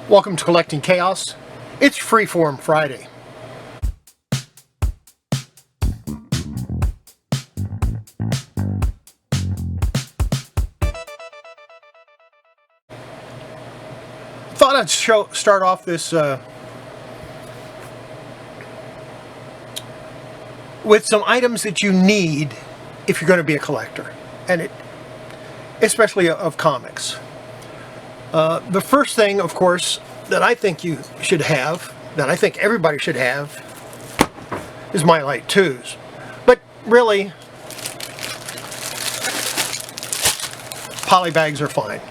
Welcome to Collecting Chaos. It's Freeform Friday. Thought I'd start off this with some items that you need if you're going to be a collector, and especially of comics. The first thing, of course, that I think you should have, that I think everybody should have, is My Light 2s. But really, poly bags are fine.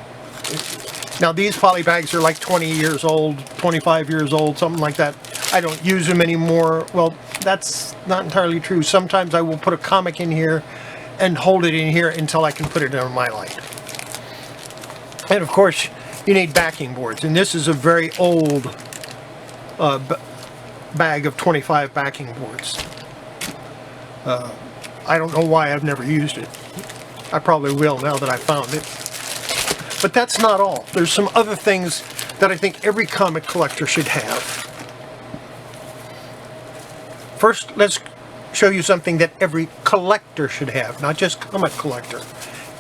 Now these poly bags are like 20 years old, 25 years old, something like that. I don't use them anymore. Well, that's not entirely true. Sometimes I will put a comic in here and hold it in here until I can put it on My Light. And of course, you need backing boards, and this is a very old bag of 25 backing boards. I don't know why I've never used it. I probably will now that I found it. But that's not all. There's some other things that I think every comic collector should have. First, let's show you something that every collector should have, not just comic collector.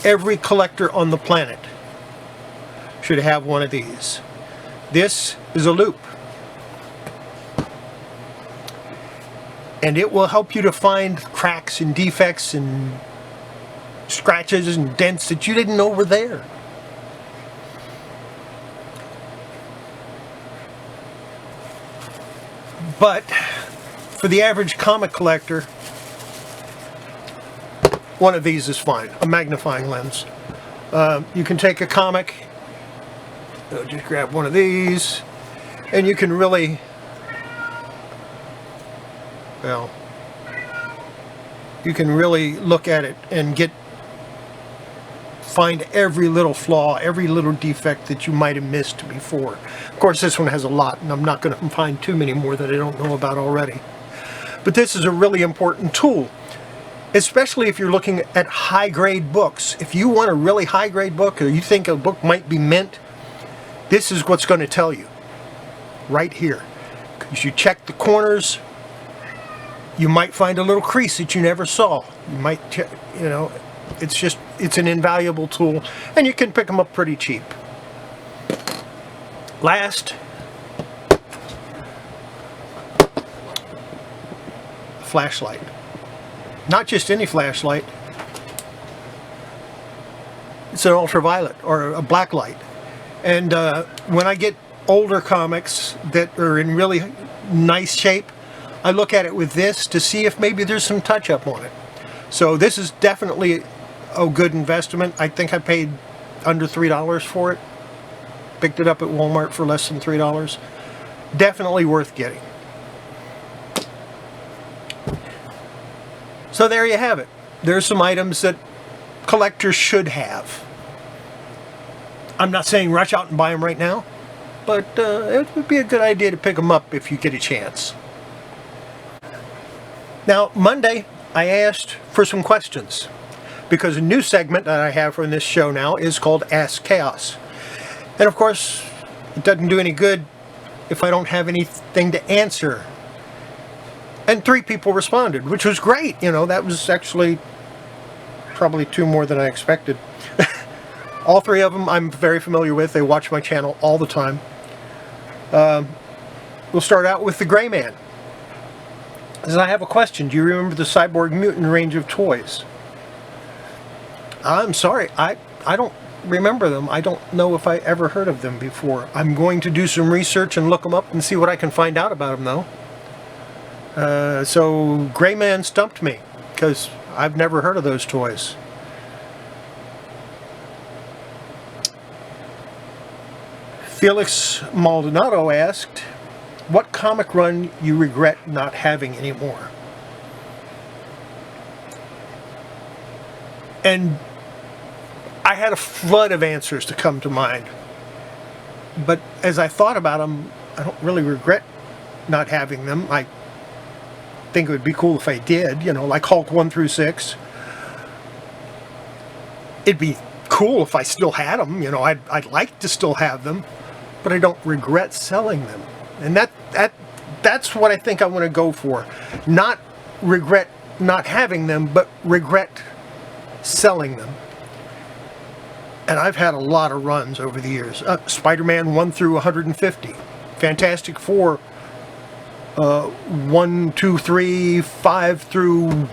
Every collector on the planet should have one of these. This is a loop, and it will help you to find cracks and defects and scratches and dents that you didn't know were there. But for the average comic collector, one of these is fine, a magnifying lens. You can take a comic, just grab one of these, and you can really, well, you can really look at it and find every little flaw, every little defect that you might have missed before. Of course, this one has a lot, and I'm not going to find too many more that I don't know about already. But this is a really important tool, especially if you're looking at high-grade books. If you want a really high-grade book, or you think a book might be mint, this is what's going to tell you right here. Because you check the corners, you might find a little crease that you never saw. You might, it's an invaluable tool, and you can pick them up pretty cheap. Last, flashlight. Not just any flashlight. It's an ultraviolet or a black light. And when I get older comics that are in really nice shape, I look at it with this to see if maybe there's some touch-up on it. So this is definitely a good investment. I think I paid under $3 for it. Picked it up at Walmart for less than $3. Definitely worth getting. So there you have it. There's some items that collectors should have. I'm not saying rush out and buy them right now, but it would be a good idea to pick them up if you get a chance. Now, Monday, I asked for some questions, because a new segment that I have for this show now is called Ask Chaos. And of course, it doesn't do any good if I don't have anything to answer. And 3 people responded, which was great. That was actually probably 2 more than I expected. All 3 of them I'm very familiar with. They watch my channel all the time. We'll start out with the Gray Man. Says, I have a question. Do you remember the Cyborg Mutant range of toys? I'm sorry, I don't remember them. I don't know if I ever heard of them before. I'm going to do some research and look them up and see what I can find out about them, though. So Gray Man stumped me, because I've never heard of those toys. Felix Maldonado asked, what comic run you regret not having anymore? And I had a flood of answers to come to mind. But as I thought about them, I don't really regret not having them. I think it would be cool if I did, like Hulk 1 through 6. It'd be cool if I still had them, I'd like to still have them. but I don't regret selling them. And that's what I think I want to go for. Not regret not having them, but regret selling them. And I've had a lot of runs over the years. Spider-Man 1 through 150. Fantastic Four 1, 2, 3, 5 through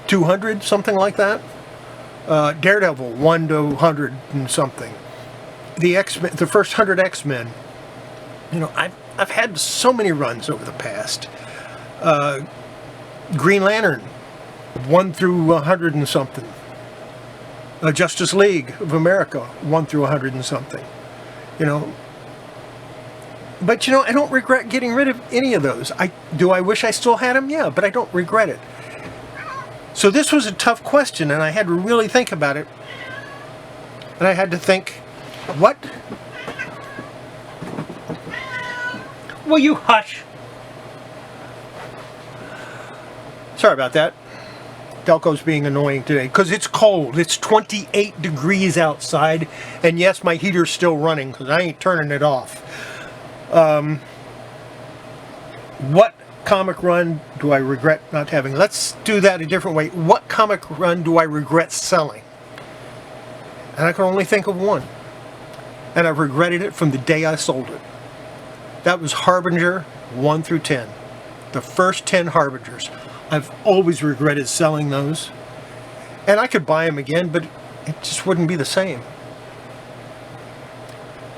200, something like that. Daredevil 1 to 100 and something. The X-Men, the first 100 X-Men. You know, I've had so many runs over the past. Green Lantern 1 through 100 and something. Justice League of America 1 through 100 and something. You know. But you know, I don't regret getting rid of any of those. Do I wish I still had them? Yeah, but I don't regret it. So this was a tough question, and I had to really think about it. And I had to think, what? Will you hush? Sorry about that. Delco's being annoying today because it's cold. It's 28 degrees outside, and yes, my heater's still running because I ain't turning it off. What comic run do I regret not having? Let's do that a different way. What comic run do I regret selling? And I can only think of one. And I've regretted it from the day I sold it. That was Harbinger 1 through 10. The first 10 Harbingers. I've always regretted selling those. And I could buy them again, but it just wouldn't be the same.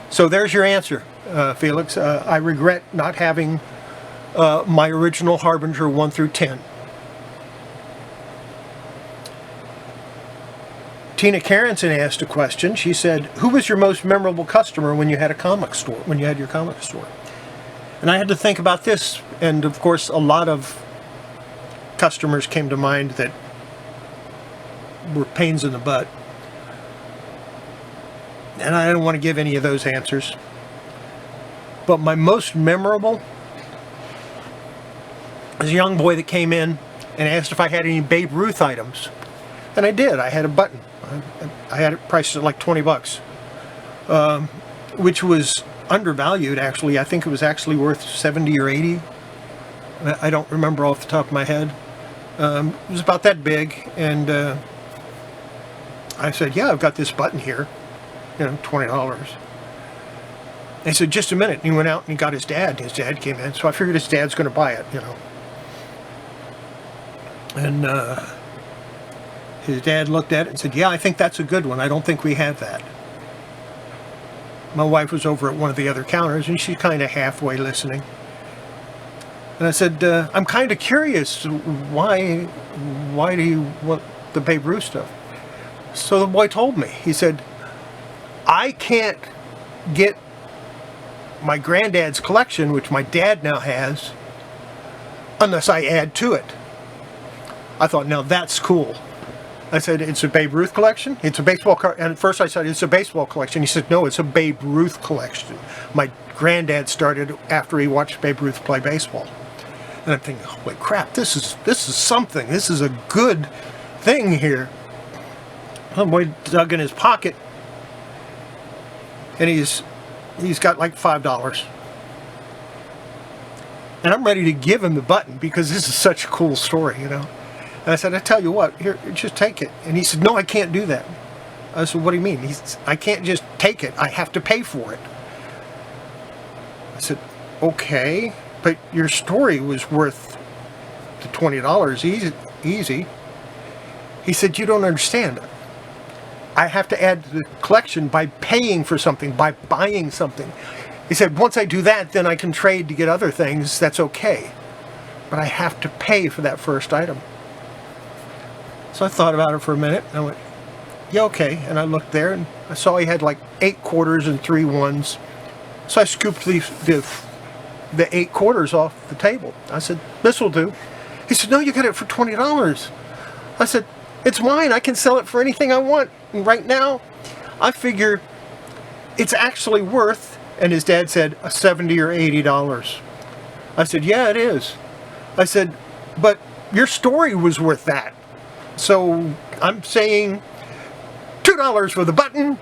So there's your answer, Felix. I regret not having my original Harbinger 1 through 10. Tina Carenson asked a question. She said, who was your most memorable customer when you had a comic store, when you had your comic store? And I had to think about this, and of course a lot of customers came to mind that were pains in the butt. And I don't want to give any of those answers. But my most memorable was a young boy that came in and asked if I had any Babe Ruth items. And I did. I had a button. I had it priced at like 20 bucks. Which was undervalued, actually. I think it was actually worth 70 or 80. I don't remember off the top of my head. It was about that big, and I said, yeah, I've got this button here, you know, $20. And he said, just a minute. And he went out and he got his dad. His dad came in, so I figured his dad's going to buy it, you know. And his dad looked at it and said, yeah, I think that's a good one. I don't think we have that. My wife was over at one of the other counters, and she's kind of halfway listening. And I said, I'm kind of curious, why do you want the Babe Ruth stuff? So the boy told me. He said, I can't get my granddad's collection, which my dad now has, unless I add to it. I thought, now that's cool. I said, it's a Babe Ruth collection? It's a baseball card. And at first I said, it's a baseball collection. He said, no, it's a Babe Ruth collection. My granddad started after he watched Babe Ruth play baseball. And I'm thinking, holy crap, this is something. This is a good thing here. The boy dug in his pocket, and he's got like $5. And I'm ready to give him the button because this is such a cool story, you know. And I said, I tell you what, here, just take it. And he said, no, I can't do that. I said, what do you mean? I can't just take it. I have to pay for it. I said, okay, but your story was worth the $20 easy. He said, you don't understand. I have to add to the collection by paying for something, by buying something. He said, once I do that, then I can trade to get other things. That's okay. But I have to pay for that first item. So I thought about it for a minute, and I went, yeah, okay. And I looked there, and I saw he had like 8 quarters and 3 ones. So I scooped the 8 quarters off the table. I said, this will do. He said, no, you got it for $20. I said, it's mine. I can sell it for anything I want. And right now, I figure it's actually worth, and his dad said, $70 or $80. I said, yeah, it is. I said, but your story was worth that. So I'm saying $2 for the button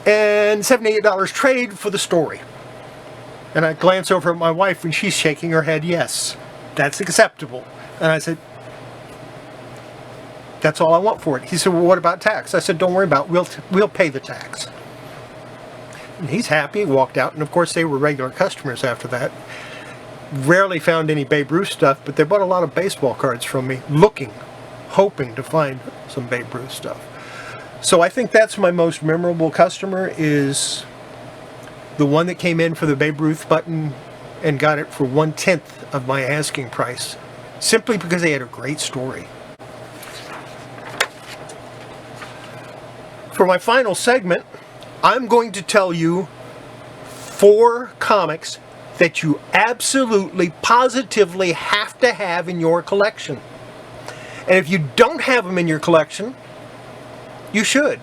and $78 trade for the story. And I glance over at my wife and she's shaking her head, yes, that's acceptable. And I said, that's all I want for it. He said, well, what about tax? I said, don't worry about it, we'll pay the tax. And he's happy, he walked out, and of course they were regular customers after that. Rarely found any Babe Ruth stuff, but they bought a lot of baseball cards from me, hoping to find some Babe Ruth stuff. So I think that's my most memorable customer, is the one that came in for the Babe Ruth button and got it for 1/10 of my asking price, simply because they had a great story. For my final segment, I'm going to tell you 4 comics that you absolutely, positively have to have in your collection. And if you don't have them in your collection, you should.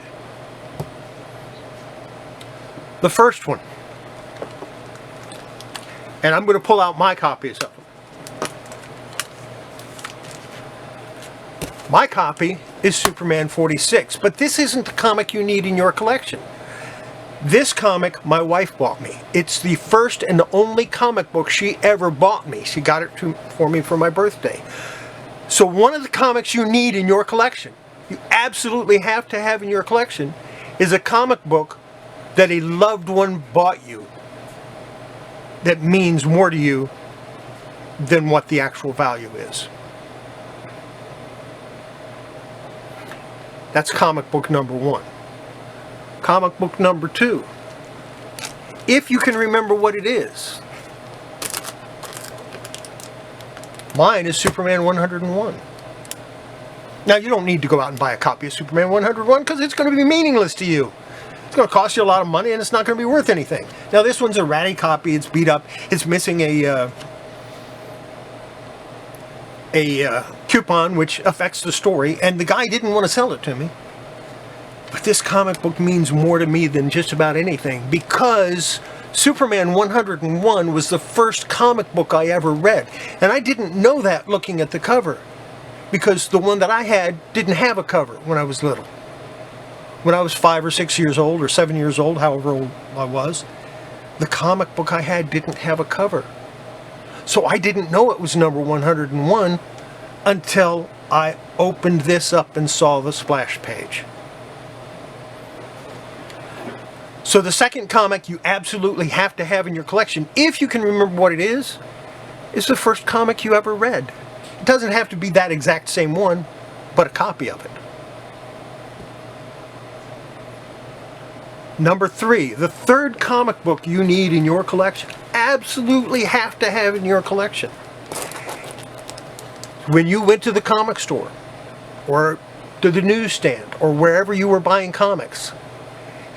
The first one, and I'm going to pull out my copies of them. My copy is Superman 46, but this isn't the comic you need in your collection. This comic my wife bought me. It's the first and the only comic book she ever bought me. She got it for me for my birthday. So one of the comics you need in your collection, you absolutely have to have in your collection, is a comic book that a loved one bought you that means more to you than what the actual value is. That's comic book number 1. Comic book number 2, if you can remember what it is. Mine is Superman 101. Now, you don't need to go out and buy a copy of Superman 101 because it's going to be meaningless to you. It's going to cost you a lot of money and it's not going to be worth anything. Now, this one's a ratty copy. It's beat up. It's missing a coupon, which affects the story, and the guy didn't want to sell it to me. But this comic book means more to me than just about anything, because Superman 101 was the first comic book I ever read. And I didn't know that looking at the cover, because the one that I had didn't have a cover when I was little. When I was 5 or 6 years old, or 7 years old, however old I was, the comic book I had didn't have a cover. So I didn't know it was number 101 until I opened this up and saw the splash page. So the second comic you absolutely have to have in your collection, if you can remember what it is the first comic you ever read. It doesn't have to be that exact same one, but a copy of it. Number 3, the third comic book you need in your collection, absolutely have to have in your collection. When you went to the comic store, or to the newsstand, or wherever you were buying comics,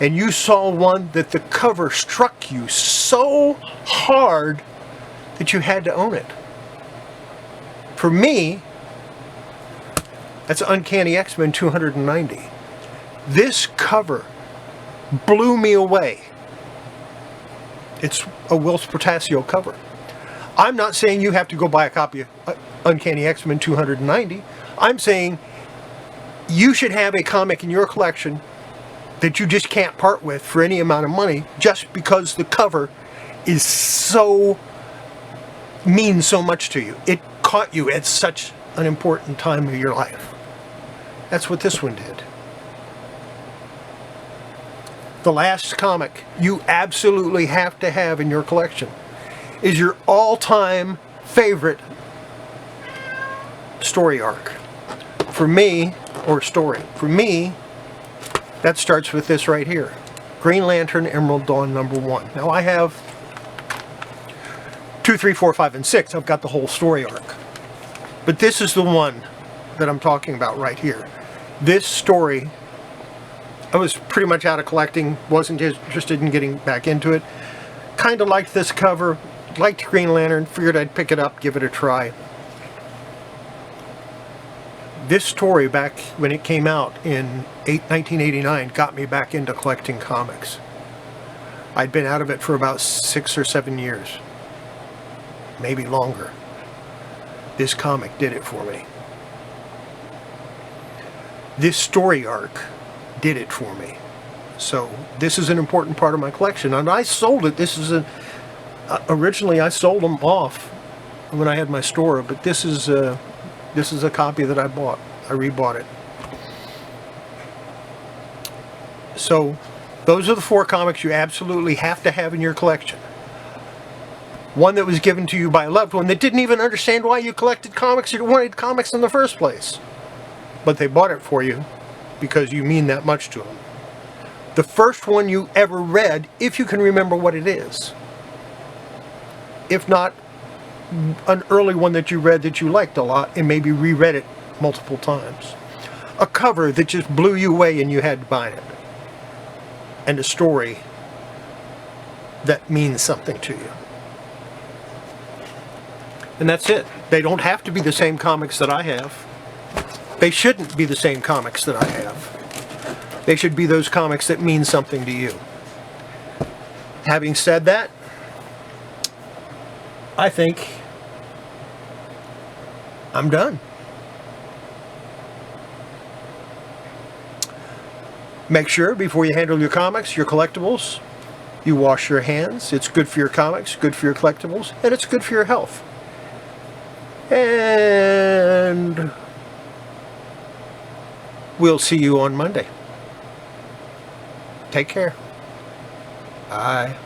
and you saw one that the cover struck you so hard that you had to own it. For me, that's Uncanny X-Men 290. This cover blew me away. It's a Whilce Portacio cover. I'm not saying you have to go buy a copy of Uncanny X-Men 290. I'm saying you should have a comic in your collection that you just can't part with for any amount of money, just because the cover means so much to you. It caught you at such an important time of your life. That's what this one did. The last comic you absolutely have to have in your collection is your all-time favorite story arc. For me, that starts with this right here. Green Lantern Emerald Dawn number 1. Now I have 2, 3, 4, 5, and 6. I've got the whole story arc. But this is the one that I'm talking about right here. This story, I was pretty much out of collecting, wasn't interested in getting back into it. Kind of liked this cover, liked Green Lantern, figured I'd pick it up, give it a try. This story, back when it came out in 1989, got me back into collecting comics. I'd been out of it for about 6 or 7 years. Maybe longer. This comic did it for me. This story arc did it for me. So this is an important part of my collection, and I sold it. Originally I sold them off when I had my store, but this is a copy that I bought. I rebought it. So those are the 4 comics you absolutely have to have in your collection. One that was given to you by a loved one that didn't even understand why you collected comics or wanted comics in the first place. But they bought it for you because you mean that much to them. The first one you ever read, if you can remember what it is. If not, an early one that you read that you liked a lot and maybe reread it multiple times. A cover that just blew you away and you had to buy it. And a story that means something to you. And that's it. They don't have to be the same comics that I have. They shouldn't be the same comics that I have. They should be those comics that mean something to you. Having said that, I think I'm done. Make sure before you handle your comics, your collectibles, you wash your hands. It's good for your comics, good for your collectibles, and it's good for your health. And we'll see you on Monday. Take care. Bye.